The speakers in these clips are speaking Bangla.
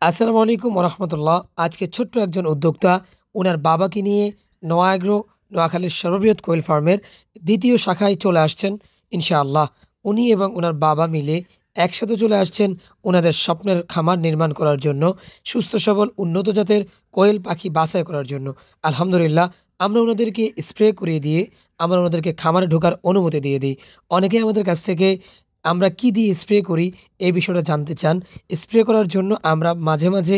আসসালামু আলাইকুম ওরহমতুল্লাহ। আজকে ছোট্ট একজন উদ্যোক্তা ওনার বাবাকে নিয়ে নোয়াগ্রো নোয়াখালীর সর্ববৃহৎ কোয়েল ফার্মের দ্বিতীয় শাখায় চলে আসছেন ইনশাআল্লাহ। উনি এবং ওনার বাবা মিলে একসাথে চলে আসছেন ওনাদের স্বপ্নের খামার নির্মাণ করার জন্য, সুস্থ সবল উন্নত জাতের কোয়েল পাখি বাছাই করার জন্য। আলহামদুলিল্লাহ, আমরা ওনাদেরকে স্প্রে করিয়ে দিয়ে আমরা ওনাদেরকে খামারে ঢোকার অনুমতি দিয়ে দিই। অনেকেই আমাদের কাছ থেকে আমরা কি দিয়ে স্প্রে করি এই বিষয়টা জানতে চান। স্প্রে করার জন্য আমরা মাঝে মাঝে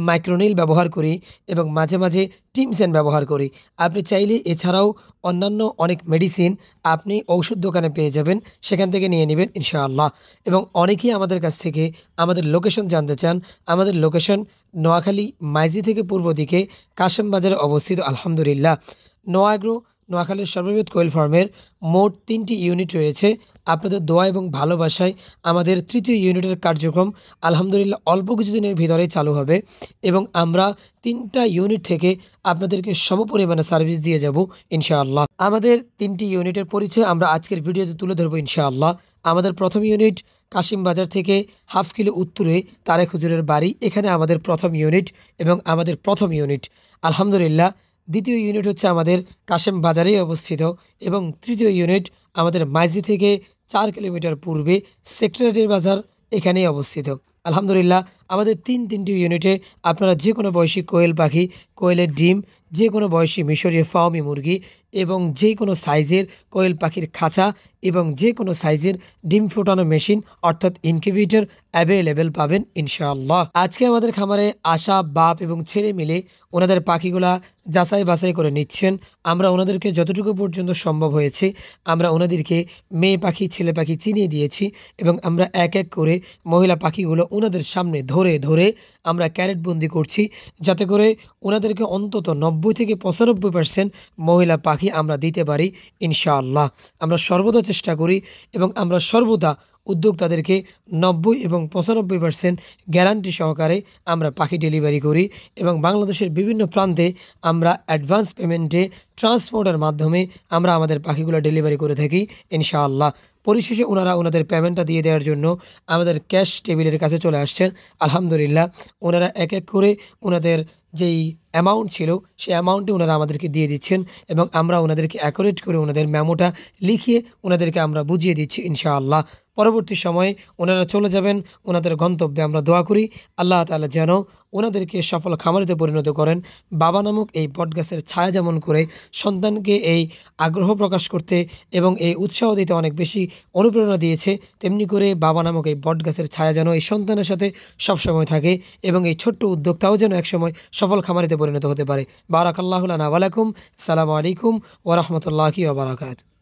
মাইক্রোনিল ব্যবহার করি এবং মাঝে মাঝে টিমসেন ব্যবহার করি। আপনি চাইলে এছাড়াও অন্যান্য অনেক মেডিসিন আপনি ঔষধ দোকানে পেয়ে যাবেন, সেখান থেকে নিয়ে নেবেন ইনশাআল্লাহ। এবং অনেকেই আমাদের কাছ থেকে আমাদের লোকেশন জানতে চান। আমাদের লোকেশন নোয়াখালী মাইজি থেকে পূর্ব দিকে কাশেম বাজারে অবস্থিত। আলহামদুলিল্লাহ, নোয়াগ্রো নোয়াখালীর সর্ববৃহৎ কোয়েল ফার্মের মোট 3টি ইউনিট রয়েছে। আপনাদের দোয়া এবং ভালোবাসায় আমাদের তৃতীয় ইউনিটের কার্যক্রম আলহামদুলিল্লাহ অল্প কিছুদিনের ভিতরে চালু হবে এবং আমরা 3টা ইউনিট থেকে আপনাদেরকে সমপরিমাণে সার্ভিস দিয়ে যাব ইনশাআল্লাহ। আমাদের 3টি ইউনিটের পরিচয় আমরা আজকের ভিডিওতে তুলে ধরবো ইনশাআল্লাহ। আমাদের প্রথম ইউনিট কাশিম বাজার থেকে হাফ কিলো উত্তরে তারেক হুজুরের বাড়ি, এখানে আমাদের প্রথম ইউনিট এবং আমাদের প্রথম ইউনিট আলহামদুলিল্লাহ। দ্বিতীয় ইউনিট হচ্ছে আমাদের কাশেম বাজারেই অবস্থিত এবং তৃতীয় ইউনিট আমাদের মাইজি থেকে 4 কিলোমিটার পূর্বে সেক্রেটারি বাজার, এখানেই অবস্থিত। আলহামদুলিল্লাহ, আমাদের তিনটি ইউনিটে আপনারা যে কোনো বয়সী কোয়েল পাখি, কোয়েলের ডিম, যে কোনো বয়সী মিশরীয় ফার্মি মুরগি এবং যে কোনো সাইজের কোয়েল পাখির খাঁচা এবং যে কোনো সাইজের ডিম ফোটানো মেশিন অর্থাৎ ইনকিউবেটর অ্যাভেলেবেল পাবেন ইনশাআল্লাহ। আজকে আমাদের খামারে আসা বাপ এবং ছেলে মিলে ওনাদের পাখিগুলা যাচাই বাছাই করে নিচ্ছেন। আমরা ওনাদেরকে যতটুকু পর্যন্ত সম্ভব হয়েছে আমরা ওনাদেরকে মেয়ে পাখি ছেলে পাখি চিনিয়ে দিয়েছি এবং আমরা এক এক করে মহিলা পাখিগুলো ওনাদের সামনে ধরে ধরে আমরা ক্যারেটবন্দি করছি, যাতে করে ওনাদেরকে অন্তত 90 থেকে 95% মহিলা পাখি আমরা দিতে পারি ইনশাআল্লাহ। আমরা সর্বদা চেষ্টা করি এবং আমরা সর্বদা উদ্যোক্তাদেরকে 90 এবং 95% গ্যারান্টি সহকারে আমরা পাখি ডেলিভারি করি এবং বাংলাদেশের বিভিন্ন প্রান্তে আমরা অ্যাডভান্স পেমেন্টে ট্রান্সপোর্টের মাধ্যমে আমরা আমাদের পাখিগুলো ডেলিভারি করে থাকি ইনশাআল্লাহ। পরিশেষে ওনারা ওনাদের পেমেন্টটা দিয়ে দেওয়ার জন্য আমাদের ক্যাশ টেবিলের কাছে চলে আসছেন। আলহামদুলিল্লাহ, ওনারা এক এক করে ওনাদের যেই অ্যামাউন্ট ছিল সেই অ্যামাউন্টে ওনারা আমাদেরকে দিয়ে দিচ্ছেন এবং আমরা ওনাদেরকে অ্যাকুরেট করে ওনাদের মেমোটা লিখিয়ে ওনাদেরকে আমরা বুঝিয়ে দিচ্ছি ইনশাআল্লাহ। পরবর্তী সময়ে ওনারা চলে যাবেন ওনাদের গন্তব্যে। আমরা দোয়া করি আল্লাহ তাআলা যেন ওনাদেরকে সফল খামারিতে পরিণত করেন। বাবা নামক এই বটগাছের ছায়া যেমন করে সন্তানকে এই আগ্রহ প্রকাশ করতে এবং এই উৎসাহ দিতে অনেক বেশি অনুপ্রেরণা দিয়েছে, তেমনি করে বাবা নামক এই বটগাছের ছায়া যেন এই সন্তানের সাথে সবসময় থাকে এবং এই ছোট্ট উদ্যোক্তাও যেন একসময় সফল খামারিতে পরিণত হতে পারে। বারাকাল্লাহু লানা ওয়া লাকুম। আসসালামু আলাইকুম ওয়া রাহমাতুল্লাহি ওয়া বারাকাতুহু।